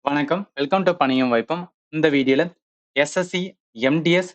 வணக்கம். Welcome to பணியும் வாய்ப்பும். இந்த வீடியோல எஸ்எஸ்சி, எம்டிஎஸ்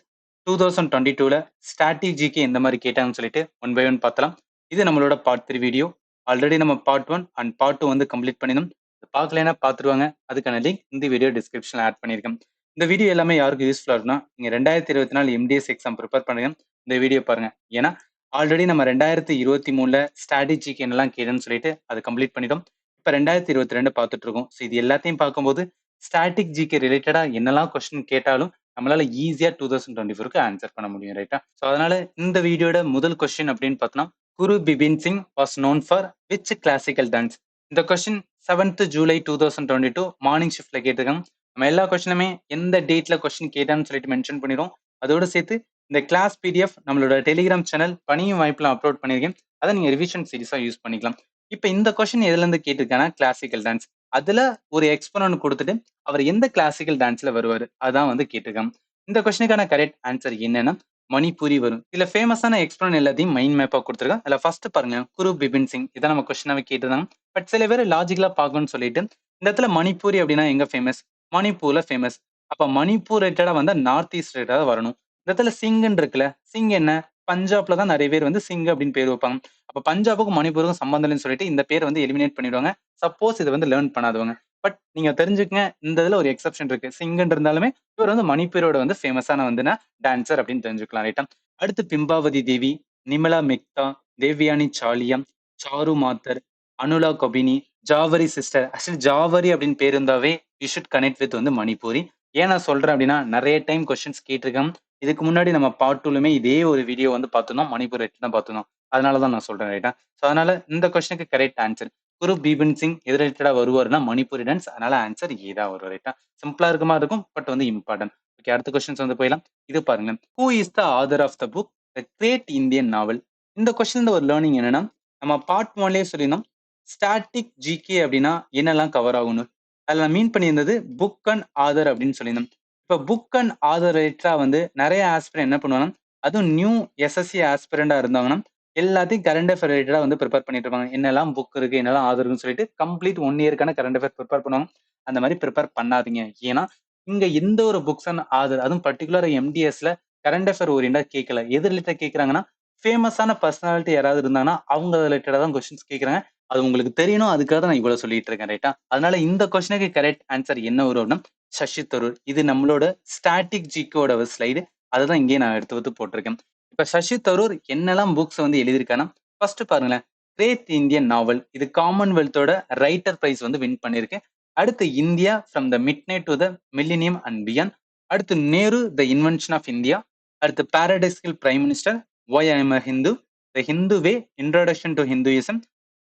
2022ல ஸ்ட்ராட்டஜிக்கு எந்த மாதிரி கேட்டாங்கன்னு சொல்லிட்டு ஒன் பை ஒன் பார்த்தலாம். இது நம்மளோட பார்ட் 3 வீடியோ. ஆல்ரெடி நம்ம பார்ட் 1 அண்ட் பார்ட் 2 வந்து கம்ப்ளீட் பண்ணினோம். பார்க்கலைன்னா பார்த்துருவாங்க. அதுக்கான லிங்க் இந்த வீடியோ டிஸ்கிரிப்ஷன்ல ஆட் பண்ணியிருக்கேன். இந்த வீடியோ எல்லாமே யாருக்கு யூஸ்ஃபுல்லா இருக்குன்னா, நீங்க 2024 எம்டிஎஸ் எக்ஸாம் ப்ரிப்பேர் பண்ணுங்க. இந்த வீடியோ பாருங்க. ஏன்னா ஆல்ரெடி நம்ம 2023ல ஸ்ட்ராட்டஜிக்கு என்னெல்லாம் கேட்டோம்னு சொல்லிட்டு அதை கம்ப்ளீட் பண்ணிட்டோம். இப்ப 2022 பார்த்துட்டு இருக்கோம். ஸோ இது எல்லாத்தையும் பார்க்கும்போது ஸ்டாட்டிக் ஜிகே ரிலேட்டடா என்னெல்லாம் கொஸ்டின் கேட்டாலும் நம்மளால ஈஸியா 2024க்கு ஆன்சர் பண்ண முடியும், ரைட்டா? ஸோ அதனால இந்த வீடியோட முதல் கொஸ்டின் அப்படின்னு பார்த்தோம்னா, Guru Bipin Singh was known for which classical dance? இந்த கொஸ்டின் 7th ஜூலை 2022 மார்னிங் ஷிஃப்ட்ல கேட்டிருக்காங்க. நம்ம எல்லா கொஸ்டினுமே எந்த டேட்ல கொஸ்டின் கேட்டான்னு சொல்லிட்டு மென்ஷன் பண்ணிடுவோம். அதோட சேர்த்து இந்த கிளாஸ் பிடிஎஃப் நம்மளோட டெலிகிராம் சேனல் பணியும் வாய்ப்புல அப்லோட் பண்ணியிருக்கேன். அதை நீங்க ரிவிஷன் சீரிஸா யூஸ் பண்ணிக்கலாம். இப்ப இந்த கொஸ்டின் எதுல இருந்து கேட்டிருக்காங்கன்னா, கிளாசிக்கல் டான்ஸ். அதுல ஒரு எக்ஸ்போனன்ட் கொடுத்துட்டு அவர் எந்த கிளாசிக்கல் டான்ஸ்ல வருவாரு அதான் வந்து கேட்டிருக்காங்க. இந்த கொஸ்டினுக்கான கரெக்ட் ஆன்சர் என்னன்னா மணிப்பூரி வரும். இதுல ஃபேமஸான எக்ஸ்போனன்ட் எல்லாத்தையும் மைண்ட் மேப்பா கொடுத்துருக்காங்க. அதுல ஃபர்ஸ்ட் பாருங்க, குரு பிபின் சிங். இதான் நம்ம கொஸ்டினாவே கேட்டிருந்தாங்க. பட் சில பேர் லாஜிக்கலா பார்க்கணும்னு சொல்லிட்டு இந்த இடத்துல மணிப்பூரி அப்படின்னா எங்க ஃபேமஸ்? மணிப்பூர்ல ஃபேமஸ். அப்ப மணிப்பூர் ரிலேட்டடா வந்தா நார்த் ஈஸ்ட் ரிலேட்டடா வரணும். இந்த இடத்துல சிங்குன்னு இருக்குல்ல, சிங் என்ன? பஞ்சாப்ல தான் நிறைய பேர் வந்து சிங் அப்படின்னு பேர் வைப்பாங்க. அப்ப பஞ்சாபுக்கும் மணிப்பூருக்கும் சம்பந்தம் இல்லைன்னு சொல்லிட்டு இந்த பேர் வந்து எலிமினேட் பண்ணிடுவாங்க. சப்போஸ் இதை வந்து லேர்ன் பண்ணாதவங்க. பட் நீங்க தெரிஞ்சுக்கங்க, இந்த இதுல ஒரு எக்ஸெப்ஷன் இருக்கு. சிங்குன்னு இருந்தாலுமே இவர் வந்து மணிப்பூரோட வந்து ஃபேமஸான வந்து டான்சர் அப்படின்னு தெரிஞ்சுக்கலாம், ரைட்டா? அடுத்து பிம்பாவதி தேவி, நிமலா மிக்தா, தேவ்யானி சாலியம், சாரு மாத்தர், அனுலா கபினி, ஜாவரி சிஸ்டர். ஆக்சுவலி ஜாவரி அப்படின்னு பேர் இருந்தாவே யூ ஷுட் கனெக்ட் வித் வந்து மணிப்பூரி. ஏன் நான் சொல்றேன் அப்படின்னா, நிறைய டைம் கொஸ்டின்ஸ் கேட்டிருக்கேன். இதுக்கு முன்னாடி நம்ம பார்ட் 2லுமே இதே ஒரு வீடியோ வந்து பார்த்துருந்தோம். மணிப்பூர் தான் பார்த்துருந்தோம். அதனாலதான் நான் சொல்றேன், ரைட்டா? ஸோ அதனால இந்த கொஸ்டினுக்கு கரெக்ட் ஆன்சர் குரு பீபன் சிங் எது ரிலேட்டடா வருவாருன்னா மணிப்பூரி டான்ஸ். அதனால ஆன்சர் ஏ தான் வரும், ரைட்டா? சிம்பிளா இருக்குமா இருக்கும், பட் வந்து இம்பார்ட்டன்ட். ஓகே, அடுத்த கொஸ்டின்ஸ் வந்து போயிடலாம். இது பாருங்க, who is the author of the book the great Indian novel? இந்த கொஸ்டின் ஒரு லேர்னிங் என்னன்னா, நம்ம பார்ட் 1லயே சொல்லியிருந்தோம் ஸ்டாட்டிக் ஜிகே அப்படின்னா என்னெல்லாம் கவர் ஆகும்னு. அதுல மீன் பண்ணியிருந்தது புக் அண்ட் ஆதர் அப்படின்னு சொல்லியிருந்தோம். இப்ப புக் அண்ட் ஆதர் ரிலேட்டடா வந்து நிறைய ஆஸ்பிரண்ட் என்ன பண்ணுவாங்கன்னா, அதுவும் நியூ எஸ்எஸ்சி ஆஸ்பிரண்டா இருந்தாங்கன்னா எல்லாத்தையும் கரண்ட் அஃபேர் ரிலேட்டடா வந்து ப்ரிப்பேர் பண்ணிட்டு இருப்பாங்க. என்னெல்லாம் புக் இருக்கு, என்னெல்லாம் ஆதர் இருக்குன்னு சொல்லிட்டு கம்ப்ளீட் 1 இயர்க்கான கரண்ட் அஃபேர் ப்ரிப்பேர் பண்ணுவாங்க. அந்த மாதிரி ப்ரிப்பேர் பண்ணாதீங்க. ஏன்னா, இங்க எந்த ஒரு புக்ஸ் அண்ட் ஆதர், அதுவும் பர்ட்டிகுலர் எம்டிஎஸ்ல கரண்ட் அஃபேர் ஓரியன்டா கேட்கல. எது ரிலேட்டடா கேட்கறாங்கன்னா, ஃபேமஸான பர்சனாலிட்டி யாராவது இருந்தாங்கன்னா, அவங்க ரிலேட்டடா தான் கொஸ்டின்ஸ் கேட்கறாங்க. அது உங்களுக்கு தெரியணும். அதுக்காக தான் நான் இவ்வளவு சொல்லிட்டு இருக்கேன், ரைட்டா? அதனால இந்த கொஸ்டினுக்கு கரெக்ட் ஆன்சர் என்ன வரும் அப்படின்னா, சசி தரூர். இது நம்மளோட ஸ்டாட்டிக் ஜிகேவோட ஸ்லைடு. அதுதான் இங்கே நான் எடுத்து வந்து போட்டிருக்கேன். இப்ப சசி தரூர் என்னெல்லாம் புக்ஸ் வந்து எழுதியிருக்காங்கன்னா, ஃபர்ஸ்ட் பாருங்களேன், கிரேட் இந்தியன் நாவல். இது காமன்வெல்த்தோட ரைட்டர் பிரைஸ் வந்து வின் பண்ணிருக்கு. அடுத்து India from the midnight to the millennium and beyond. அடுத்து Nehru the invention of India. அடுத்து paradoxical prime minister, why I am a Hindu, the Hindu way, introduction to Hinduism,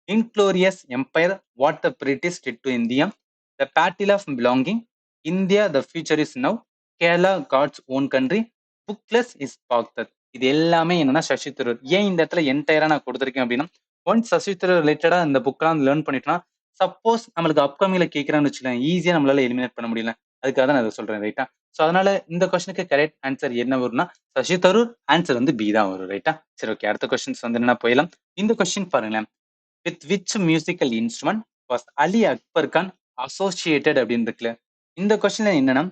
inglorious empire, what the British did to India, the battle of belonging, India the future is now, Kerala God's own country, புக்லெஸ் is பாக்தத். இது எல்லாமே என்னன்னா சசி தரூர். ஏன் இந்த இடத்துல என்டையரா நான் கொடுத்துருக்கேன் அப்படின்னா, once Sasi Tharoor ரிலேட்டடா இந்த புக்கெல்லாம் லேர்ன் பண்ணிட்டோம்னா, சப்போஸ் நம்மளுக்கு அப்கமிங்ல கேட்கறான்னு வச்சுக்கலாம், ஈஸியா நம்மளால எலிமினேட் பண்ண முடியல. அதுக்காக தான் நான் இதை சொல்றேன், ரைட்டா? ஸோ அதனால இந்த கொஸ்டினுக்கு கரெக்ட் ஆன்சர் என்ன வரும்னா சசி தரூர். ஆன்சர் வந்து பி தான் வரும், ரைட்டா? சரி, ஓகே, அடுத்த கொஸ்டின்ஸ் வந்து என்ன போயிடலாம். இந்த கொஸ்டின் பாருங்களேன், with which musical instrument was Ali Akbar Khan associated அப்படின்னு இருக்குல்ல. இந்த கொஸ்டின்ல என்னன்னா,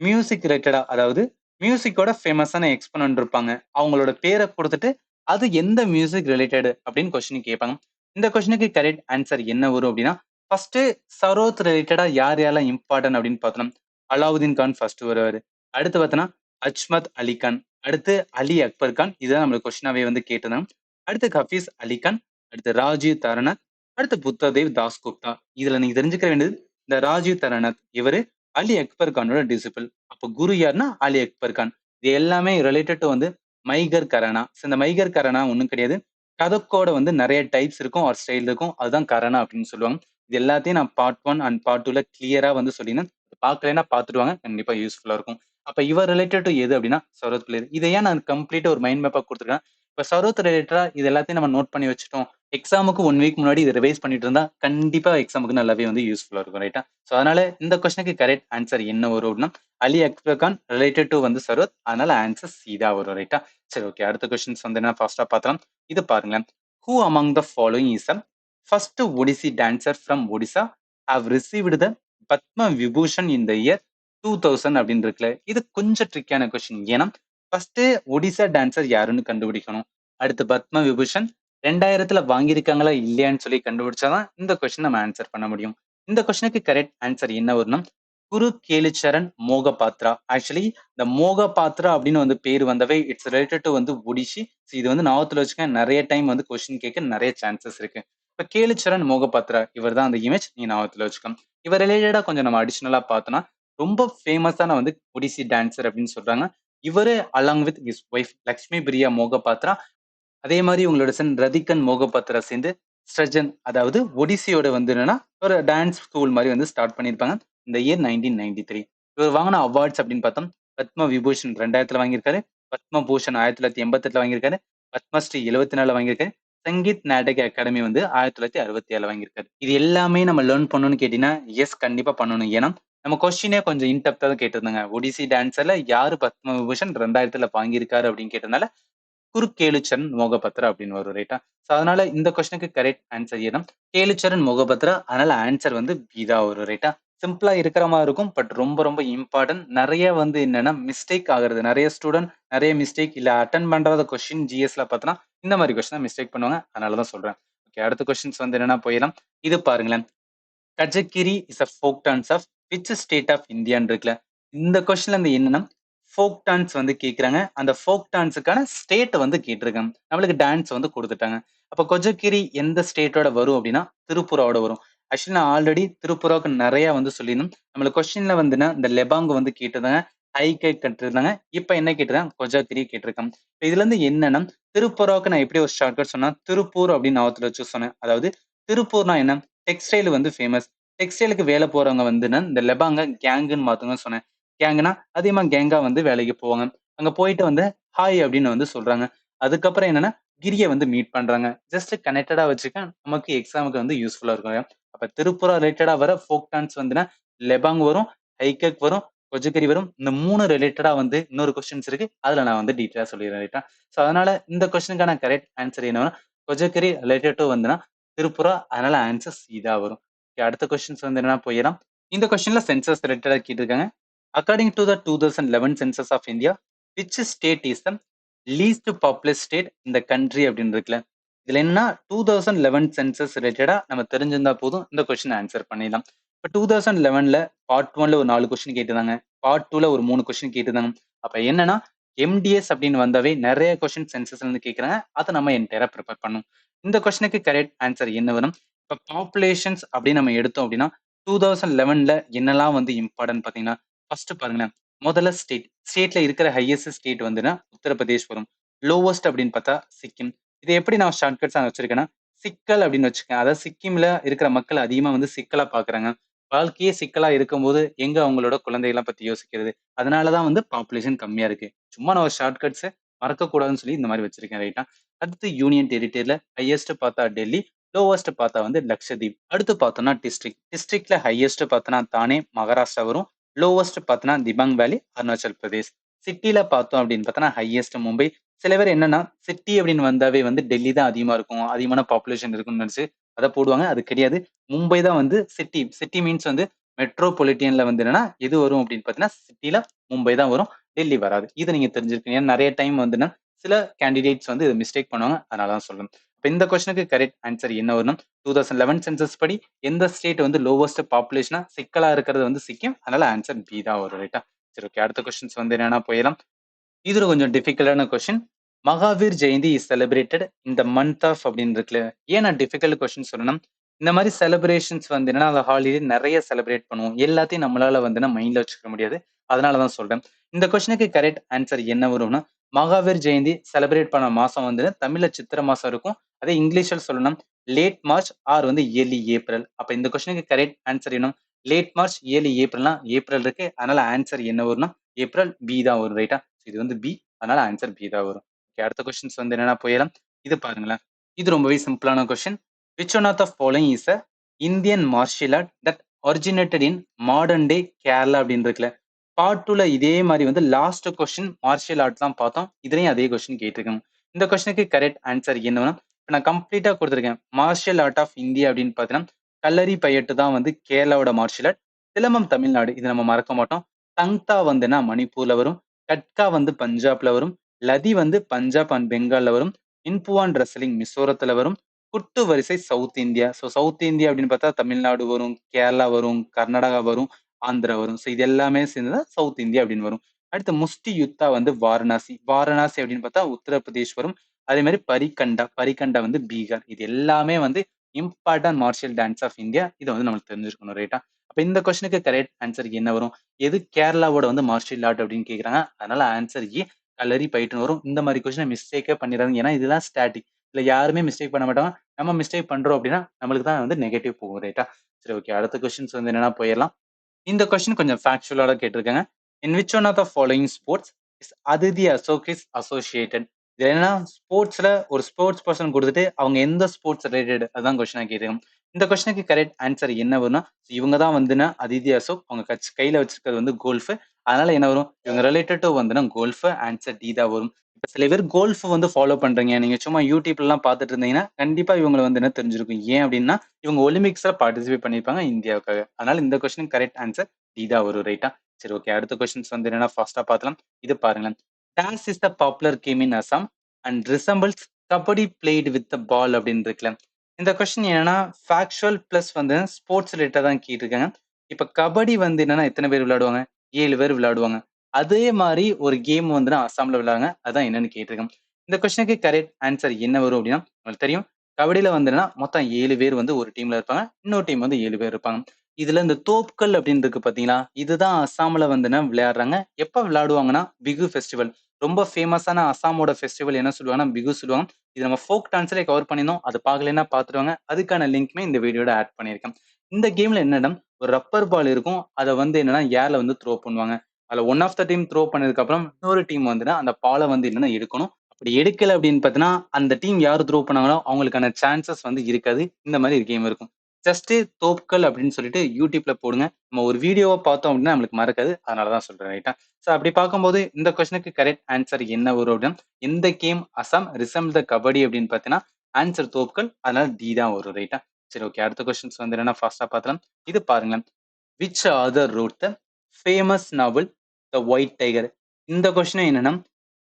மியூசிக் ரிலேட்டடா, அதாவது மியூசிக்கோட ஃபேமஸான எக்ஸ்போனன்ட் இருப்பாங்க. அவங்களோட பேரை கொடுத்துட்டு அது எந்த மியூசிக் ரிலேட்டட் அப்படின்னு கொஸ்டின் கேட்பாங்க. இந்த கொஸ்டினுக்கு கரெக்ட் ஆன்சர் என்ன வரும் அப்படின்னா, ஃபர்ஸ்ட் சரோத் ரிலேட்டடா யார் யாரெல்லாம் இம்பார்ட்டன்ட் அப்படின்னு பார்த்தோம். அலாவுதீன் கான் ஃபர்ஸ்ட் வருவாரு. அடுத்து பார்த்தோன்னா அஜ்மத் அலி கான். அடுத்து அலி அக்பர் கான். இதுதான் நம்மளுக்கு கொஸ்டினாவே வந்து கேட்டிருந்தாங்க. அடுத்து ஹஃபீஸ் அலி கான். அடுத்து ராஜீவ் தரணத். அடுத்து புத்ததேவ் தாஸ்குப்தா. இதுல நீங்க தெரிஞ்சுக்க வேண்டியது, இந்த ராஜீவ் தரணத் இவரு அலி அக்பர் கானோட டிசிபிள். அப்ப குரு யாருன்னா அலி அக்பர் கான். இது எல்லாமே ரிலேட்டட் டு வந்து மைகர் கரனா. இந்த மைகர் கரனா ஒண்ணும் கிடையாது. கதக்கோட வந்து நிறைய டைப்ஸ் இருக்கும், ஒரு ஸ்டைல் இருக்கும். அதுதான் கரனா அப்படின்னு சொல்லுவாங்க. இது எல்லாத்தையும் நான் பார்ட் 1 அண்ட் பார்ட் 2ல கிளியரா வந்து சொல்லினேன். பார்க்கலைன்னா பார்த்துடுவாங்க, கண்டிப்பா யூஸ்ஃபுல்லா இருக்கும். அப்ப இவர் ரிலேட்டட் டு எது அப்படின்னா சரோத் பிளேயர். இதை ஏன் நான் கம்ப்ளீட்டா ஒரு மைண்ட் மேப்பா கொடுத்துருக்கேன். இப்ப சரோத் ரிலேட்டடா இது எல்லாத்தையும் நம்ம நோட் பண்ணி வச்சுட்டோம். எக்ஸாமுக்கு 1 வீக் முன்னாடி இதை ரிவைஸ் பண்ணிட்டு இருந்தா கண்டிப்பா எக்ஸாமுக்கு நல்லாவே வந்து யூஸ்ஃபுல்லா இருக்கும், ரைட்டா? ஸோ அதனால இந்த கொஸ்டினுக்கு கரெக்ட் ஆன்சர் என்ன வரும் அப்படின்னா, அலி அக்பர் கான் ரிலேட்டட் டு வந்து சரோத். அதனால ஆன்சர் சீதா வரும், ரைட்டா? சரி, ஓகே, அடுத்த கொஸ்டின்ஸ் வந்து என்ன ஃபாஸ்டா பார்த்தலாம். இது பாருங்களேன், who among the following is a first Odissi dancer from Odisha have received the Padma Vibhushan in the year 2000 அப்படின்னு இருக்குல்ல, இது கொஞ்சம் ட்ரிக்கியான கொஸ்டின். ஏன்னா ஃபர்ஸ்ட் ஒடிசா டான்சர் யாருன்னு கண்டுபிடிக்கணும். அடுத்து பத்ம விபூஷன் 2000ல வாங்கியிருக்காங்களா இல்லையான்னு சொல்லி கண்டுபிடிச்சாதான் இந்த கொஸ்டின் நம்ம ஆன்சர் பண்ண முடியும். இந்த கொஸ்டினுக்கு கரெக்ட் ஆன்சர் என்ன வரும்னா குரு கேலுச்சரண் மோகபாத்ரா. ஆக்சுவலி இந்த மோகபாத்ரா அப்படின்னு வந்து பேர் வந்தவே இட்ஸ் ரிலேட்டட் டு வந்து ஒடிஷி. இது வந்து ஞாபகத்துல வச்சுக்க, நிறைய டைம் வந்து கொஸ்டின் கேட்க நிறைய சான்சஸ் இருக்கு. இப்ப கேலுச்சரண் மோகபாத்ரா இவர் தான் அந்த இமேஜ், நீ ஞாபகத்துல வச்சுக்கணும். இவர் ரிலேட்டடா கொஞ்சம் நம்ம அடிஷனலா பார்த்தோம்னா ரொம்ப ஃபேமஸான வந்து ஒடிசி டான்சர் அப்படின்னு சொல்றாங்க. இவரு along with his wife Lakshmi Priya Mohapatra, அதே மாதிரி உங்களோட சன் ரதிகன் மோகபாத்ரா சேர்ந்து ஸ்ரஜன், அதாவது ஒடிசியோட வந்து என்னன்னா ஒரு டான்ஸ் ஸ்கூல் மாதிரி வந்து ஸ்டார்ட் பண்ணியிருப்பாங்க இந்த இயர் 1993. இவர் வாங்கின அவார்ட்ஸ் அப்படின்னு பார்த்தோம், பத்ம விபூஷன் 2000ல வாங்கியிருக்காரு, பத்ம பூஷன் 1988ல வாங்கியிருக்காரு, பத்மஸ்ரீ 74ல வாங்கியிருக்காரு, சங்கீத் நாடக அகாடமி வந்து 1967ல வாங்கியிருக்காரு. இது எல்லாமே நம்ம லேர்ன் பண்ணணும்னு கேட்டீங்கன்னா எஸ், கண்டிப்பா பண்ணணும். ஏன்னா நம்ம கொஸ்டினே கொஞ்சம் இன்டெப்தா தான் கேட்டிருந்தாங்க. ஒடிசி டான்சர்ல யாரு பத்ம விபூஷன் 2000ல வாங்கியிருக்காரு அப்படின்னு கேட்டதுனால குறுக்கேளுச்சரன் மோகபத்ரா அப்படின்னு வரும், ரைட்டா? சோ அதனால இந்த கொஸ்டினுக்கு கரெக்ட் ஆன்சர் ஏன்னா கேளுச்சரன் மோகபத்ரா. அதனால ஆன்சர் வந்து பி தான் வரும், ரைட்டா? சிம்பிளா இருக்கிற மாதிரி இருக்கும், பட் ரொம்ப ரொம்ப இம்பார்ட்டன்ட். நிறைய வந்து என்னன்னா மிஸ்டேக் ஆகுறது, நிறைய ஸ்டூடெண்ட் நிறைய மிஸ்டேக் இல்ல அட்டன் பண்றாத கொஸ்டின் ஜிஎஸ்ல பார்த்தோன்னா இந்த மாதிரி கொஸ்டின் மிஸ்டேக் பண்ணுவாங்க. அதனாலதான் சொல்றேன். ஓகே, அடுத்த கொஸ்டின்ஸ் வந்து என்னன்னா போயிடலாம். இது பாருங்களேன், Gajagiri is a folk dance of which state of இந்தியான்னு இருக்குல்ல. இந்த கொஸ்டின்ல இருந்து என்னன்னா ஃபோக் டான்ஸ் வந்து கேக்குறாங்க. அந்த ஃபோக் டான்ஸுக்கான ஸ்டேட் வந்து கேட்டிருக்காங்க. நம்மளுக்கு டான்ஸ் வந்து கொடுத்துட்டாங்க. அப்ப கொஜக்கிரி எந்த ஸ்டேட்டோட வரும் அப்படின்னா திருப்புராவோட வரும். ஆக்சுவலி நான் ஆல்ரெடி திருப்புராவுக்கு நிறைய வந்து சொல்லியிருந்தோம். நம்மளுக்கு கொஸ்டின்ல வந்துன்னா இந்த லெபாங் வந்து கேட்டிருந்தாங்க, ஹைகை கேட்டிருந்தாங்க. இப்ப என்ன கேட்டிருக்காங்க, கொஜக்கிரி கேட்டிருக்காங்க. இப்ப இதுல இருந்து என்னன்னா திருப்புராவுக்கு நான் எப்படி ஒரு ஷார்ட்கட் சொன்னா திருப்பூர் அப்படின்னு ஞாபகத்துல வச்சு சொன்னேன். அதாவது திருப்பூர்னா என்ன, டெக்ஸ்டைல் வந்து ஃபேமஸ். டெக்ஸ்டைலுக்கு வேலை போறவங்க வந்துன்னா இந்த லெபாங்க கேங்குன்னு மாத்துங்க சொன்னேன். கேங்குனா அதிகமா கேங்கா வந்து வேலைக்கு போவாங்க. அங்க போயிட்டு வந்து ஹாய் அப்படின்னு வந்து சொல்றாங்க. அதுக்கப்புறம் என்னன்னா கிரிய வந்து மீட் பண்றாங்க. ஜஸ்ட் கனெக்டடா வச்சுக்க, நமக்கு எக்ஸாமுக்கு வந்து யூஸ்ஃபுல்லா இருக்கும். அப்ப திருப்புரா ரிலேட்டடா வர ஃபோக் டான்ஸ் வந்துன்னா லெபாங் வரும், ஹைகக் வரும், கொஜுகரி வரும். இந்த 3 ரிலேட்டடா வந்து இன்னொரு கொஸ்டின்ஸ் இருக்கு. அதுல நான் வந்து டீட்டெயிலா சொல்லிடுறேன், ரைட்டா? சோ அதனால இந்த கொஸ்டினுக்கான கரெக்ட் ஆன்சர் என்னன்னா கொஜுகரி ரிலேட்டட் டு வந்துன்னா திருப்புரா. அதனால ஆன்சர் சி தான் வரும். Okay, அடுத்த கொஸ்டின்ஸ் வந்து என்னன்னா போயிடலாம். இந்த கொஸ்டின்ல சென்சஸ் ரிலேட்டடா கேட்டிருக்காங்க. According to the 2011 census of India, which state is the least populous state in the country அப்படின்னு இருக்குல்ல. இதுல என்ன 2011 சென்சஸ் ரிலேட்டடா நம்ம தெரிஞ்சிருந்தா போதும், இந்த கொஸ்டின் ஆன்சர் பண்ணிடலாம். இப்ப 2011ல பார்ட் 1ல ஒரு 4 கொஸ்டின் கேட்டிருந்தாங்க, பார்ட் 2ல ஒரு 3 கொஸ்டின் கேட்டிருந்தாங்க. அப்ப என்னன்னா எம்டிஎஸ் அப்படின்னு வந்தாவே நிறைய கொஸ்டின் சென்சஸ்ல இருந்து கேட்கறாங்க. அதை நம்ம என்டையரா ப்ரிப்பேர் பண்ணும். இந்த கொஸ்டினுக்கு கரெக்ட் ஆன்சர் என்ன வரும்? இப்ப பாப்புலேஷன்ஸ் அப்படின்னு நம்ம எடுத்தோம் அப்படின்னா 2011ல என்னெல்லாம் வந்து இம்பார்ட்டன்ட் பாத்தீங்கன்னா, ஃபர்ஸ்ட் பாருங்களேன், முதல்ல ஸ்டேட்ல இருக்கிற ஹையஸ்ட் ஸ்டேட் வந்துன்னா உத்தரப்பிரதேஷ் வரும். லோவஸ்ட் அப்படின்னு பார்த்தா சிக்கிம். இதை எப்படி நான் ஷார்ட்கட்ஸா வச்சிருக்கேன்னா சிக்கல் அப்படின்னு வச்சுக்கேன். அதாவது சிக்கிம்ல இருக்கிற மக்கள் அதிகமா வந்து சிக்கலா பாக்குறாங்க. வாழ்க்கையே சிக்கலா இருக்கும்போது எங்க அவங்களோட குழந்தைகளை பத்தி யோசிக்கிறது. அதனாலதான் வந்து பாப்புலேஷன் கம்மியா இருக்கு. சும்மா நான் ஒரு ஷார்ட்கட்ஸ் மறக்க கூடாதுன்னு சொல்லி இந்த மாதிரி வச்சிருக்கேன், ரைட்டா? அடுத்து யூனியன் டெரிட்டரியில ஹையஸ்ட் பார்த்தா டெல்லி, லோவஸ்ட் பார்த்தா வந்து லக்ஷதீப். அடுத்து பார்த்தோம்னா டிஸ்ட்ரிக்ட்ல ஹையஸ்ட் பார்த்தோம்னா தானே மகாராஷ்டிரா வரும். லோவஸ்ட் பார்த்தோம்னா திபாங் வேலி அருணாச்சல் பிரதேஷ். சிட்டில பார்த்தோம் அப்படின்னு பார்த்தோம்னா ஹையஸ்ட் மும்பை. சில பேர் என்னன்னா சிட்டி அப்படின்னு வந்தாவே வந்து டெல்லி தான் அதிகமா இருக்கும், அதிகமான பாப்புலேஷன் இருக்கும்னு நினைச்சு அதை போடுவாங்க. அது கிடையாது. மும்பை தான் வந்து சிட்டி. சிட்டி மீன்ஸ் வந்து மெட்ரோபொலிட்டியன்ல வந்து என்னன்னா எது வரும் அப்படின்னு பார்த்தீங்கன்னா சிட்டில மும்பை தான் வரும், டெல்லி வராது. இது நீங்க தெரிஞ்சிருக்கீங்க. ஏன்னா நிறைய டைம் வந்துன்னா சில கேண்டிடேட்ஸ் வந்து இதை மிஸ்டேக் பண்ணுவாங்க. அதனால தான் சொல்றேன். இப்ப இந்த கொஸ்டினுக்கு கரெக்ட் ஆன்சர் என்ன வரும்? 2011 சென்சஸ் படி எந்த ஸ்டேட் வந்து லோவஸ்ட் பாப்புலேஷனா சிக்கலா இருக்கிறது வந்து சிக்கிம். அதனால ஆன்சர் பி தான் வரும், ரைட்டா? சரி, ஓகே, அடுத்த கொஸ்டின்ஸ் வந்து என்னன்னா போயிடலாம். இது கொஞ்சம் டிஃபிகல்ட்டான question. Mahavir Jayanti is celebrated in the month of அப்படின்னு இருக்குல்ல. ஏன் நான் டிஃபிகல்ட் கொஸ்டின் சொல்லணும், இந்த மாதிரி செலிப்ரேஷன்ஸ் வந்து என்னன்னா அந்த ஹாலிடே நிறைய செலிப்ரேட் பண்ணுவோம். எல்லாத்தையும் நம்மளால வந்து மைண்ட்ல வச்சுக்க முடியாது. அதனாலதான் சொல்றேன். இந்த கொஸ்டினுக்கு கரெக்ட் ஆன்சர் என்ன வரும்னா மகாவீர் ஜெயந்தி செலிப்ரேட் பண்ண மாசம் வந்து தமிழ்ல சித்திரை மாசம் இருக்கும். அதே இங்கிலீஷ்ல சொல்லணும் லேட் மார்ச் ஆர் வந்து ஏர்லி ஏப்ரல். அப்ப இந்த கொஸ்டினுக்கு கரெக்ட் ஆன்சர் என்ன? லேட் மார்ச் ஏர்லி ஏப்ரல்னா ஏப்ரல் இருக்கு. அதனால ஆன்சர் என்ன வரும்னா ஏப்ரல் பி தான் வரும், ரைட்டா? இது வந்து பி. அதனால ஆன்சர் பி தான் வரும். Okay, அடுத்த கொஸ்டின்ஸ் வந்து என்னன்னா போயிடலாம். இது பாருங்களேன். இது ரொம்பவே சிம்பிளான question. Which one of the following is a Indian martial art that originated in modern day Kerala அப்படின்னு இருக்குல்ல. பார்ட் 2ல இதே மாதிரி வந்து லாஸ்ட் கொஸ்டின் மார்ஷியல் ஆர்ட் தான் பார்த்தோம். இதுலயும் அதே கொஸ்டின் கேட்டிருக்காங்க. இந்த கொஸ்டினுக்கு கரெக்ட் ஆன்சர் என்னன்னா நான் கம்ப்ளீட்டா கொடுத்துருக்கேன். மார்ஷியல் ஆர்ட் ஆஃப் இந்தியா அப்படின்னு பார்த்தீங்கன்னா கல்லரி பயட்டு தான் வந்து கேரளாவோட மார்ஷியல் ஆர்ட். சிலம்பம் தமிழ்நாடு இது நம்ம மறக்க மாட்டோம். தங்தா வந்துன்னா மணிப்பூர்ல வரும். கட்கா வந்து பஞ்சாப்ல வரும். லதி வந்து பஞ்சாப் அண்ட் பெங்கால்ல வரும். இன்புவான் ரெஸ்லிங் மிசோரத்துல வரும். குட்டு வரிசை சவுத் இந்தியா. சவுத் இந்தியா அப்படின்னு பார்த்தா தமிழ்நாடு வரும், கேரளா வரும், கர்நாடகா வரும், ஆந்திரா வரும். இது எல்லாமே சேர்ந்து தான் சவுத் இந்தியா அப்படின்னு வரும். அடுத்து முஷ்டி யுத்தா வந்து வாரணாசி. வாரணாசி அப்படின்னு பார்த்தா உத்தரப்பிரதேஷ் வரும். அதே மாதிரி பரிகண்டா. பரிகண்டா வந்து பீகார். இது எல்லாமே வந்து important martial dance of India. இத வந்து நம்மளுக்கு தெரிஞ்சிருக்கணும் ரைட்டா? அப்ப இந்த கொஸ்டினுக்கு கரெக்ட் ஆன்சர் என்ன வரும்? எது கேரளாவோட வந்து மார்ஷியல் ஆர்ட் அப்படின்னு கேட்குறாங்க. அதனால ஆன்சர் ஏ களரி பயிற்றுன்னு வரும். இந்த மாதிரி கொஸ்டினை மிஸ்டேக்கே பண்ணிடாதீங்க. ஏன்னா இதெல்லாம் ஸ்டாட்டிக். இதுல யாருமே மிஸ்டேக் பண்ண மாட்டாங்க. நம்ம மிஸ்டேக் பண்றோம் அப்படின்னா நம்மளுக்கு தான் வந்து நெகட்டிவ் போகும் ரைட்டா? சரி ஓகே. அடுத்த கொஸ்டின்ஸ் வந்து என்னன்னா போயிடலாம். இந்த கொஸ்டின் கொஞ்சம் ஃபேக்சுவலா கேட்டிருக்காங்க. In which one of the following sports is Aditi Ashok is associated? இது என்னன்னா ஸ்போர்ட்ஸ்ல ஒரு ஸ்போர்ட்ஸ் பர்சன் கொடுத்துட்டு அவங்க எந்த ஸ்போர்ட்ஸ் ரிலேட்டட் அதான் கொஸ்டினா கேட்டிருக்காங்க. இந்த கொஸ்டினுக்கு கரெக்ட் ஆன்சர் என்ன வரும்னா இவங்க தான் வந்துன்னா அதிதி அசோக் அவங்க கையில வச்சிருக்கிறது வந்து கோல்ஃப். அதனால என்ன வரும் இவங்க ரிலேட்டட் டு வந்துன்னா கோல்ஃப். ஆன்சர் டி தான் வரும். இப்ப சில பேர் கோல்ஃப் வந்து ஃபாலோ பண்றீங்க. நீங்க சும்மா யூடியூப்ல எல்லாம் பார்த்துட்டு இருந்தீங்கன்னா கண்டிப்பா இவங்களை வந்து என்ன தெரிஞ்சிருக்கும். ஏன் அப்படின்னா இவங்க ஒலிம்பிக்ஸ்ல பார்ட்டிசிபேட் பண்ணிருப்பாங்க இந்தியாவுக்காக. அதனால இந்த கொஸ்டின் கரெக்ட் ஆன்சர் டி தான் வரும் ரைட்டா? சரி ஓகே. அடுத்த கொஸ்டின்ஸ் வந்து என்னன்னா ஃபாஸ்டா பார்க்கலாம். இது பாருங்களேன். Dance is the popular game in Assam and resembles kabaddi played with the ball அப்படின்னு இருக்குல்ல. இந்த கொஸ்டின் என்னன்னா ஃபேக்சுவல் பிளஸ் வந்து ஸ்போர்ட்ஸ் ரிலேட்டடா தான் கேட்டிருக்காங்க. இப்ப கபடி வந்து என்னன்னா எத்தனை பேர் விளையாடுவாங்க? 7 பேர் விளையாடுவாங்க. அதே மாதிரி ஒரு கேம் வந்து அசாம்ல விளையாடுறாங்க. அதான் என்னன்னு கேட்டிருக்கேன். இந்த கொஸ்டினுக்கு கரெக்ட் ஆன்சர் என்ன வரும் அப்படின்னா உங்களுக்கு தெரியும். கபடியில வந்துன்னா மொத்தம் 7 பேர் வந்து ஒரு டீம்ல இருப்பாங்க. இன்னொரு டீம் வந்து 7 பேர் இருப்பாங்க. இதுல இந்த தோப்கல் அப்படின்னு இருக்கு பாத்தீங்களா? இதுதான் அசாம்ல வந்துன்னா விளையாடுறாங்க. எப்ப விளையாடுவாங்கன்னா பிகு ஃபெஸ்டிவல். ரொம்ப ஃபேமஸான அசாமோட ஃபெஸ்டிவல் என்ன சொல்லுவாங்கன்னா பிகு சொல்லுவாங்க. இது நம்ம ஃபோக் டான்ஸ்லயே கவர் பண்ணியிருந்தோம். அது பார்க்கலைன்னா பார்த்துட்டு வாங்க. அதுக்கான லிங்க்மே இந்த வீடியோட ஆட் பண்ணியிருக்கேன். இந்த கேம்ல என்னன்னா ஒரு ரப்பர் பால் இருக்கும். அத வந்து என்னன்னா ஏர்ல வந்து த்ரோ பண்ணுவாங்க. அதுல one of the team throw பண்ணதுக்கு அப்புறம் இன்னொரு டீம் வந்துன்னா அந்த பால வந்து என்னன்னா எடுக்கணும். அப்படி எடுக்கல அப்படின்னு பார்த்தீங்கன்னா அந்த டீம் யார் த்ரோ பண்ணாங்களோ அவங்களுக்கான சான்சஸ் வந்து இருக்காது. இந்த மாதிரி ஒரு கேம் இருக்கும். ஜஸ்ட் தோப்கல் அப்படின்னு சொல்லிட்டு யூடியூப்ல போடுங்க. நம்ம ஒரு வீடியோவா பார்த்தோம் அப்படின்னா நம்மளுக்கு மறக்காது. அதனாலதான் சொல்றேன் ரைட்டா? சோ அப்படி பார்க்கும்போது இந்த கொஸ்டினுக்கு கரெக்ட் ஆன்சர் என்ன வரும் அப்படின்னா எந்த கேம் அசாம் ரிசம்பிள் த கபடி அப்படின்னு பார்த்தீங்கன்னா ஆன்சர் தோப்கல். அதனால டி தான் வரும் ரைட்டா? சரி ஓகே. அடுத்த கொஸ்டின்ஸ் வந்து என்னன்னா ஃபாஸ்டா பார்த்தலாம். இது பாருங்களேன். Which author road the famous novel the white tiger? இந்த கொஸ்டின் என்னன்னா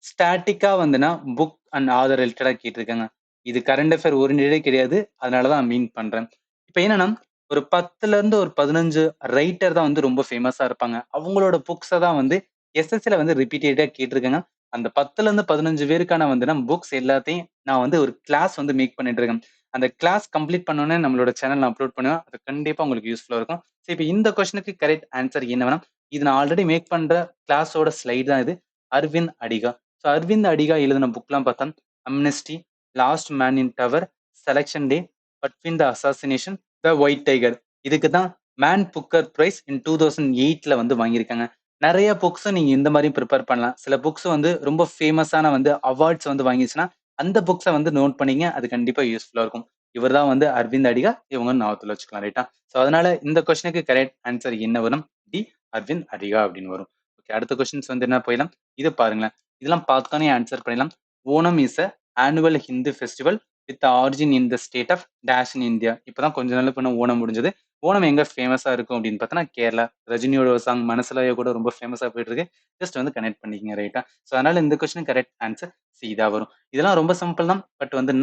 ஸ்டாட்டிக்கா வந்துன்னா புக் அண்ட் ஆதர் ரிலேட்டடா கேட்டிருக்காங்க. இது கரண்ட் அஃபேர் ஓரியன்டடே கிடையாது. அதனாலதான் மீன் பண்றேன். இப்ப என்னன்னா ஒரு 10ல இருந்து ஒரு 15 ரைட்டர் தான் வந்து ரொம்ப ஃபேமஸா இருப்பாங்க. அவங்களோட புக்ஸ தான் வந்து எஸ்எஸ்சில வந்து ரிப்பீட்டடா கேட்டிருக்காங்க. அந்த 10ல இருந்து 15 பேருக்கான வந்து புக்ஸ் எல்லாத்தையும் நான் வந்து ஒரு கிளாஸ் வந்து மேக் பண்ணிட்டு இருக்கேன். அந்த கிளாஸ் கம்ப்ளீட் பண்ணோனே நம்மளோட சேனல்ல அப்லோட் பண்ணுவேன். அது கண்டிப்பா உங்களுக்கு யூஸ்ஃபுல்லா இருக்கும். சோ இப்ப இந்த கொஸ்டினுக்கு கரெக்ட் ஆன்சர் என்ன வேணா இது நான் ஆல்ரெடி மேக் பண்ற கிளாஸோட ஸ்லைட் தான் இது. அரவிந்த் அடிகா. அரவிந்த் அடிகா எழுதின புக்லாம் பார்த்தா Amnesty, last man in tower, selection day, between the assassination, the white tiger. இதுக்கு தான் மேன் புக்கர் பிரைஸ் இன் 2008ல வந்து வாங்கியிருக்காங்க. நிறைய புக்ஸ் நீங்க இந்த மாதிரி ப்ரிப்பேர் பண்ணலாம். சில புக்ஸ் வந்து ரொம்ப ஃபேமஸான வந்து அவார்ட்ஸ் வந்து வாங்கிச்சுன்னா அந்த புக்ஸ வந்து நோட் பண்ணீங்க. அது கண்டிப்பா யூஸ்ஃபுல்லா இருக்கும். இவர் தான் வந்து அரவிந்த் அடிகா. இவங்க ஞாபகத்துல வச்சுக்கலாம் ரைட்டா? அதனால இந்த கொஸ்டினுக்கு கரெக்ட் ஆன்சர் என்ன வரும்? டி அரவிந்த் அடிகா அப்படின்னு வரும். ஓகே. அடுத்த கொஸ்டின்ஸ் வந்து என்ன போயிடலாம். இது பாருங்களேன். இதெல்லாம் பார்த்தோனே ஆன்சர் பண்ணிடலாம். Onam is a annual Hindu festival with origin in the state of dash in India. இப்பதான் கொஞ்ச நாள் பண்ண ஓணம் முடிஞ்சது. ஓணம் எங்க ஃபேமஸா இருக்கும் அப்படின்னு பார்த்தோன்னா கேரளா. ரஜினியோட சாங் மனசுலயே கூட ரொம்ப ஃபேமஸா போயிட்டு இருக்கு. ஜஸ்ட் வந்து கனெக்ட் பண்ணிக்கங்க ரைட்டா? அதனால இந்த கொஸ்டின் கரெக்ட் ஆன்சர் சி தான் வரும். இதெல்லாம் ரொம்ப சிம்பிள் தான். பட் வந்து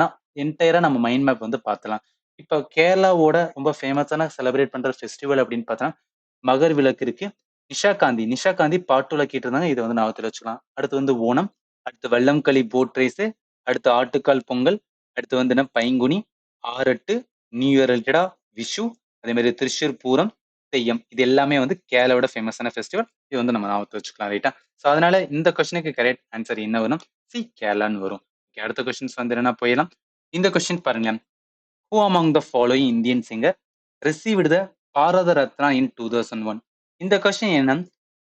என்டையரா நம்ம மைண்ட் மேப் வந்து பார்த்தலாம். இப்ப கேரளாவோட ரொம்ப ஃபேமஸான செலிப்ரேட் பண்ற ஃபெஸ்டிவல் அப்படின்னு பார்த்தா மகர் விளக்கு இருக்கு. நிஷா காந்தி. நிஷா காந்தி பார்ட் 2ல கேட்டிருந்தாங்க. இத வந்து ஞாபகத்துல வச்சுக்கலாம். அடுத்து வந்து ஓணம். அடுத்து வெள்ளம் களி போட் ரேஸ். அடுத்து ஆட்டுக்கால் பொங்கல். அடுத்து வந்து என்ன பைங்குனி, ஆரட்டு, நியூ இயர் ரிலேட்டடா விஷு, அதே மாதிரி திருச்சூர் பூரம், தெய்யம். இது எல்லாமே வந்து கேரளாவோட ஃபேமஸான ஃபெஸ்டிவல். இது வந்து நம்ம ஞாபகத்துல வச்சுக்கலாம் ரைட்டா? அதனால இந்த கொஸ்டினுக்கு கரெக்ட் ஆன்சர் என்ன வரும்? சி கேரளான்னு வரும். Okay, அடுத்த கொஸ்டின்ஸ் வந்து என்னன்னா போயிடலாம். இந்த கொஸ்டின் பாருங்களேன். Who among the following Indian singer received the Bharat Ratna in 2001? இந்த கொஸ்டின் என்ன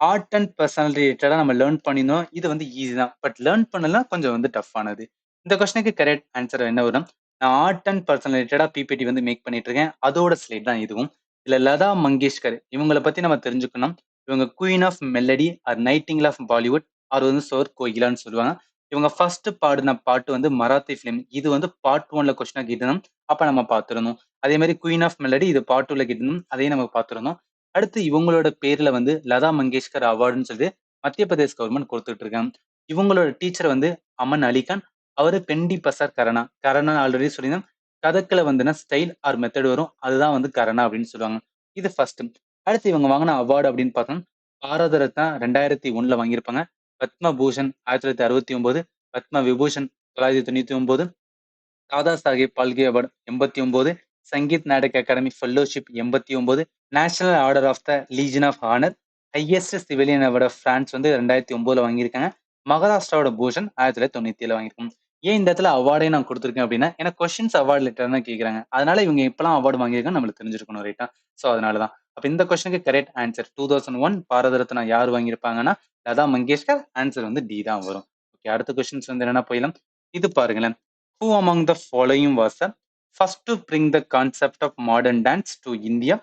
ஆர்ட் அண்ட் பர்சனாலிட்டி ரிலேட்டடா நம்ம லேர்ன் பண்ணினோம். இது வந்து ஈஸி தான். பட் லேர்ன் பண்ணலாம் கொஞ்சம் வந்து டஃப் ஆனது. இந்த கொஸ்டினுக்கு கரெக்ட் ஆன்சர் என்ன வரும்? நான் ஆர்ட் அண்ட் பர்சனல் ரிலேட்டடா பிபிடி வந்து மேக் பண்ணிட்டு இருக்கேன். அதோட ஸ்லைட் தான் இதுவும். இதுல லதா மங்கேஷ்கர் இவங்கள பத்தி நம்ம தெரிஞ்சுக்கணும். இவங்க queen of melody or nightingale of Bollywood or வந்து சோர் கோகிலான்னு சொல்லுவாங்க. இவங்க ஃபர்ஸ்ட் பாடின பாட்டு வந்து மராத்தி ஃபிலிம். இது வந்து பார்ட் 1ல கொஸ்டினா கேட்டணும். அப்ப நம்ம பார்த்திருந்தோம். அதே மாதிரி குயின் ஆஃப் மெலடி இது பார்ட் 2ல கேட்டணும். அதையும் நம்ம பார்த்திருந்தோம். அடுத்து இவங்களோட பேர்ல வந்து லதா மங்கேஷ்கர் அவார்டுன்னு சொல்லி மத்திய பிரதேஷ் கவர்மெண்ட் கொடுத்துட்டு இருக்காங்க. இவங்களோட டீச்சர் வந்து அமன் அலிகான். அவரு பெண்டி பசார் கரணா. கரணா ஆல்ரெடி சொல்லியிருந்தேன். கதக்ல வந்துன்னா ஸ்டைல் ஆர் மெத்தட் வரும். அதுதான் வந்து கரணா அப்படின்னு சொல்லுவாங்க. இது ஃபர்ஸ்ட். அடுத்து இவங்க வாங்கின அவார்டு அப்படின்னு பார்த்தோம்னா பாரத ரத்னா 2001ல வாங்கியிருப்பாங்க. Padma Bhushan 1969, Padma Vibhushan 999, Dada Saheb Phalke award 89, Sangeet Natak Akademi fellowship 89, national order of the legion of honour, highest civilian award of France வந்து 2009ல வாங்கியிருக்காங்க. மகாராஷ்டிராவோட பூஷன் 1997ல வாங்கியிருக்காங்க. ஏன் இந்த இடத்துல அவார்டே நான் கொடுத்துருக்கேன் அப்படின்னா, ஏன்னா கொஸ்டின்ஸ் அவார்டு லெட்டர் தான் கேட்குறாங்க. அதனால இவங்க எப்பலாம் அவார்டு வாங்கியிருக்காங்க நம்மளுக்கு தெரிஞ்சிருக்கணும் ரைட்டா? ஸோ அதனால தான். அப்ப இந்த கொஸ்டினுக்கு கரெக்ட் ஆன்சர் 2001 பாரத ரத்னா யார் வாங்கியிருப்பாங்கன்னா, லதா மங்கேஷ்கர். ஆன்சர் வந்து டி தான் வரும். ஓகே, அடுத்த கொஸ்டின்ஸ் வந்து என்னன்னா போயிடலாம். இது பாருங்களேன். Who among the following was the first to bring the concept of modern dance to India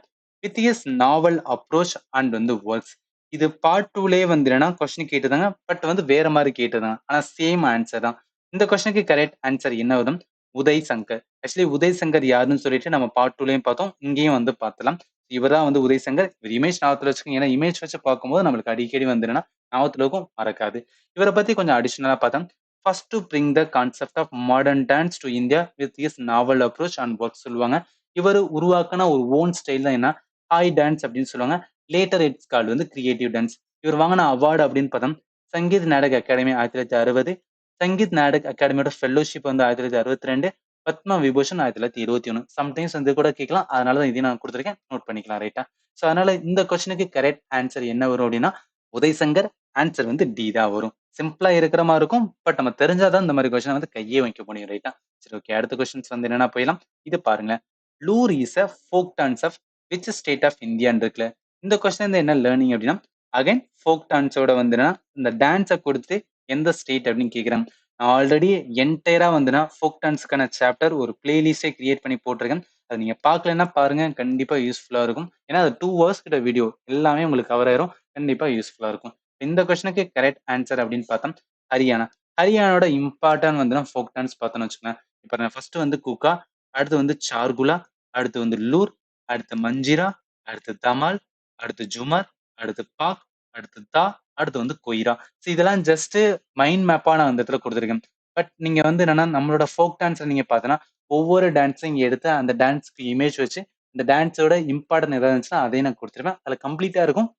with his novel approach and வந்து works? இது பார்ட் 2லயே வந்து என்னன்னா கொஸ்டின் கேட்டிருந்தாங்க. பட் வந்து வேற மாதிரி கேட்டிருந்தாங்க. ஆனா சேம் ஆன்சர் தான். இந்த கொஸ்டினுக்கு கரெக்ட் ஆன்சர் என்ன வரும்? உதய் சங்கர். ஆக்சுவலி உதய் சங்கர் யாருன்னு சொல்லிட்டு நம்ம பார்ட் 2லயும் பார்த்தோம். இங்கேயும் வந்து பார்த்தலாம். இவர்தான் வந்து உதய் சங்கர். இவர் இமேஜ் ஞாபகத்துல வச்சுக்கோங்க. ஏன்னா இமேஜ் வச்சு பார்க்கும்போது நம்மளுக்கு அடிக்கடி வந்து என்னன்னா ஞாபகத்துல இருக்கும், மறக்காது. இவரை பத்தி கொஞ்சம் அடிஷனலா பார்த்தோம். First to bring the concept of modern dance to India with his novel approach and work சொல்லுவாங்க. இவர் உருவாக்கின ஒரு ஓன் ஸ்டைல் தான் என்ன ஹாய் டான்ஸ் அப்படின்னு சொல்லுவாங்க. லேட்டர் இட்ஸ் கால்டு வந்து கிரியேட்டிவ் டான்ஸ். இவர் வாங்கின அவார்டு அப்படின்னு பார்த்தோம் சங்கீத் நாடக் அகாடமி 1960, சங்கீத் நாடக் அகாடமியோட ஃபெல்லோஷிப் வந்து 1962, பத்ம விபூஷன் 1921. சம்டைம்ஸ் வந்து கூட கேட்கலாம். அதனால தான் இதையும் நான் கொடுத்துருக்கேன். நோட் பண்ணிக்கலாம் ரைட்டா? ஸோ அதனால இந்த கொஸ்டினுக்கு கரெக்ட் ஆன்சர் என்ன வரும் அப்படின்னா உதய் சங்கர். ஆன்சர் வந்து டி தான் வரும். சிம்பிளா இருக்கிற மாதிரி இருக்கும். பட் நம்ம தெரிஞ்சாதான் இந்த மாதிரி கொஸ்டின் வந்து கையே வைக்க முடியும் ரைட்டா? சரி, ஓகே, அடுத்த கொஸ்டின்ஸ் வந்து என்னன்னா போயிடலாம். இது பாருங்க. Lur is a folk dance of which state of இந்தியான்னு இருக்குல்ல. இந்த கொஸ்டின் வந்து என்ன லேர்னிங் அப்படின்னா அகைன் ஃபோக் டான்ஸோட வந்துன்னா இந்த டான்ஸை கொடுத்து எந்த ஸ்டேட் அப்படின்னு கேட்குறாங்க. நான் ஆல்ரெடி என்டையரா வந்துன்னா ஃபோக் டான்ஸ்க்கான சாப்டர் ஒரு பிளேலிஸ்டே கிரியேட் பண்ணி போட்டிருக்கேன். அது நீங்க பார்க்கலன்னா பாருங்க, கண்டிப்பா யூஸ்ஃபுல்லா இருக்கும். ஏன்னா அது 2 ஹவர்ஸ் கிட்ட வீடியோ எல்லாமே உங்களுக்கு கவர் ஆயிரும். கண்டிப்பா யூஸ்ஃபுல்லா இருக்கும். இந்த கொஸ்டினுக்கு கரெக்ட் ஆன்சர் அப்படின்னு பார்த்தோம் ஹரியானா. ஹரியானாவோட இம்பார்ட்டன் வந்து ஃபோக் டான்ஸ் பார்த்தோம்னு வச்சுக்கோங்களேன். இப்போ நான் ஃபர்ஸ்ட் வந்து குக்கா, அடுத்து வந்து சார்குலா, அடுத்து வந்து லூர், அடுத்து மஞ்சிரா, அடுத்து தமால், அடுத்து ஜுமர், அடுத்து பாக், அடுத்து தா, அடுத்து வந்து கொய்ரா. ஸோ இதெல்லாம் ஜஸ்ட் மைண்ட் மேப்பா நான் அந்த இடத்துல கொடுத்துருக்கேன். பட் நீங்க வந்து என்னன்னா நம்மளோட ஃபோக் டான்ஸ் நீங்க பார்த்தோன்னா ஒவ்வொரு டான்ஸையும் இங்க எடுத்து அந்த டான்ஸ்க்கு இமேஜ் வச்சு இந்த டான்ஸோட இம்பார்ட்டன் எதாவது இருந்துச்சுன்னா அதையும் நான் கொடுத்துருவேன். அதில் கம்ப்ளீட்டா இருக்கும்.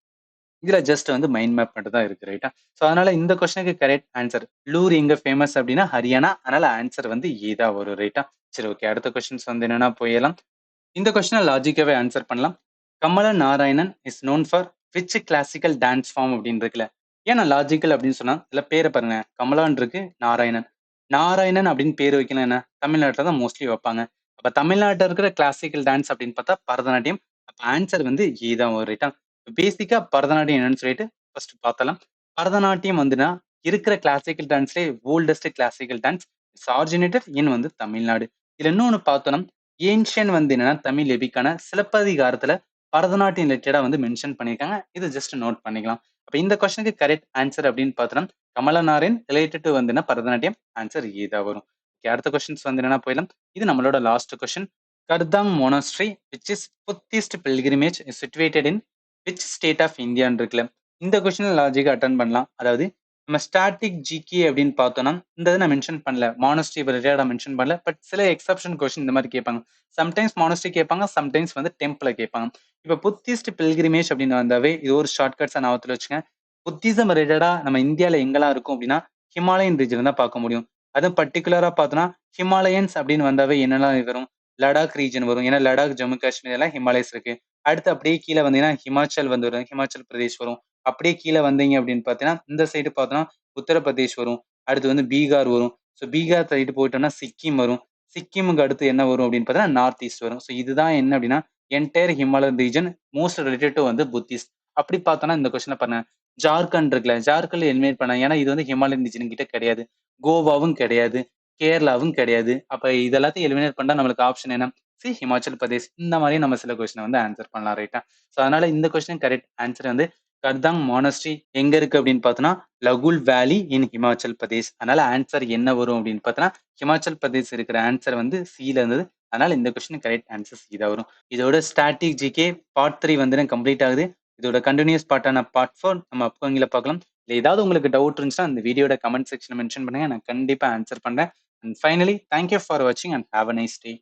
இதுல ஜஸ்ட் வந்து மைண்ட் மேப் மட்டும் தான் இருக்கு ரைட்டா? ஸோ அதனால இந்த கொஸ்டினுக்கு கரெக்ட் ஆன்சர் லூர் எங்க ஃபேமஸ் அப்படின்னா ஹரியானா. அதனால ஆன்சர் வந்து ஏ தான் வரும் ரைட்டா? சரி, ஓகே, அடுத்த கொஸ்டின்ஸ் வந்து என்னன்னா போயிடலாம். இந்த கொஸ்டினை லாஜிக்காவே ஆன்சர் பண்ணலாம். Kamala Narayanan is known for which classical dance form அப்படின்னு இருக்குல்ல. ஏன்னா லாஜிக்கல் அப்படின்னு சொன்னா இதுல பேரை பாருங்க. கமலான் இருக்கு, நாராயணன். நாராயணன் அப்படின்னு பேர் வைக்கணும் என்ன தமிழ்நாட்டில் தான் மோஸ்ட்லி வைப்பாங்க. அப்ப தமிழ்நாட்டில் இருக்கிற கிளாசிக்கல் டான்ஸ் அப்படின்னு பார்த்தா பரதநாட்டியம். அப்ப ஆன்சர் வந்து ஏ தான் வரும் ரைட்டா? பேசிக்கா பரதநாட்டியம் என்னன்னு சொல்லிட்டு ஃபர்ஸ்ட் பார்த்தலாம். பரதநாட்டியம் வந்துன்னா இருக்கிற கிளாசிக்கல் டான்ஸ்லேயே oldest classical dance. It's originated in வந்து தமிழ்நாடு. இதுல இன்னொன்னு பார்த்தோம்னா ஏன்ஷியன் வந்து என்னன்னா தமிழ் எபிக்கான சிலப்பதிகாரத்துல பரதநாட்டியம் ரிலேட்டடா வந்து மென்ஷன் பண்ணியிருக்காங்க. இது ஜஸ்ட் நோட் பண்ணிக்கலாம். அப்ப இந்த கொஸ்டினுக்கு கரெக்ட் ஆன்சர் அப்படின்னு பார்த்தோம்னா கமலநாரின் ரிலேட்டட் டு வந்து பரதநாட்டியம். ஆன்சர் ஏ தான் வரும். Okay, அடுத்த கொஸ்டின்ஸ் வந்து என்னன்னா போயிடலாம். இது நம்மளோட last question. Kardang monastery which is Buddhist pilgrimage situated in which state of இந்தியான்னு இருக்குல்ல. இந்த கொஸ்டின் லாஜிக்கா அட்டன் பண்ணலாம். அதாவது நம்ம ஸ்டாட்டிக் ஜிகே அப்படின்னு பார்த்தோம்னா இந்த இதை நான் மென்ஷன் பண்ணல, மானஸ்ட்ரி ரிலேட்டடா மென்ஷன் பண்ணல. பட் சில எக்ஸப்ஷன் கொஸ்டின் இந்த மாதிரி கேட்பாங்க. சம்டைம்ஸ் மானஸ்ட்ரி கேட்பாங்க, சம்டைம்ஸ் வந்து டெம்பிள கேட்பாங்க. இப்போ புத்திஸ்ட் பில்கிரிமேஜ் அப்படின்னு வந்தாவே இது ஒரு ஷார்ட்கட்ஸா ஞாபகத்துல வச்சுங்க. புத்திசம் ரிலேட்டடா நம்ம இந்தியாவில் எங்கெல்லாம் இருக்கும் அப்படின்னா ஹிமாலயன் ரீஜன் தான் பார்க்க முடியும். அதுவும் பர்டிகுலரா பார்த்தோம்னா ஹிமாலயன்ஸ் அப்படின்னு வந்தாவே என்னெல்லாம் வரும்? லடாக் ரீஜன் வரும். ஏன்னா லடாக், ஜம்மு காஷ்மீர் எல்லாம் ஹிமாலயஸ் இருக்கு. அடுத்து அப்படியே கீழே வந்தீங்கன்னா ஹிமாச்சல் வந்து வரும், ஹிமாச்சல் பிரதேஷ் வரும். அப்படியே கீழே வந்தீங்க அப்படின்னு பார்த்தீங்கன்னா இந்த சைடு பார்த்தோம்னா உத்தரப்பிரதேஷ் வரும். அடுத்து வந்து பீகார் வரும். ஸோ பீகார் சைடு போயிட்டோம்னா சிக்கிம் வரும். சிக்கிமுக்கு அடுத்து என்ன வரும் அப்படின்னு பார்த்தீங்கன்னா நார்த் ஈஸ்ட் வரும். ஸோ இதுதான் என்ன அப்படின்னா entire Himalayan region most related to வந்து புத்திஸ்ட். அப்படி பார்த்தோம்னா இந்த கொஸ்டினை பண்ண ஜார்க்கண்ட் இருக்குல்ல, ஜார்க்கண்ட் எலிமினேட் பண்ண. ஏன்னா இது வந்து ஹிமாலயன் ரீஜன் கிட்ட கிடையாது. கோவாவும் கிடையாது, கேரளாவும் கிடையாது. அப்ப இது எல்லாத்தையும் எலிமினேட் பண்ணா நம்மளுக்கு ஆப்ஷன் என்ன? சி ஹிமாச்சல் பிரதேஷ். இந்த மாதிரி நம்ம சில கொஸ்டினை வந்து ஆன்சர் பண்ணலாம் ரைட்டா? ஸோ அதனால இந்த கொஸ்டின் கரெக்ட் ஆன்சர் வந்து கர்தாங் மானஸ்ட்ரி எங்க இருக்கு அப்படின்னு பார்த்தோம்னா லகுல் வேலி இன் ஹிமாச்சல் பிரதேஷ். அதனால ஆன்சர் என்ன வரும் அப்படின்னு பார்த்தோம்னா ஹிமாச்சல் பிரதேஷ் இருக்கிற ஆன்சர் வந்து சில இருந்தது. அதனால இந்த கொஸ்டின் கரெக்ட் ஆன்சர் சி தான் வரும். இதோட ஸ்டாட்டிக் ஜிகே பார்ட் 3 வந்து கம்ப்ளீட் ஆகுது. இதோட கண்டினியூஸ் பார்ட்டான பார்ட் 4 நம்ம அப்கமிங்ல பார்க்கலாம். இல்ல ஏதாவது உங்களுக்கு டவுட் இருந்துச்சுன்னா இந்த வீடியோட கமெண்ட் செக்ஷன்ல மென்ஷன் பண்ணுங்க. நான் கண்டிப்பா ஆன்சர் பண்றேன். And finally thank you for வாட்சிங் and have a nice day.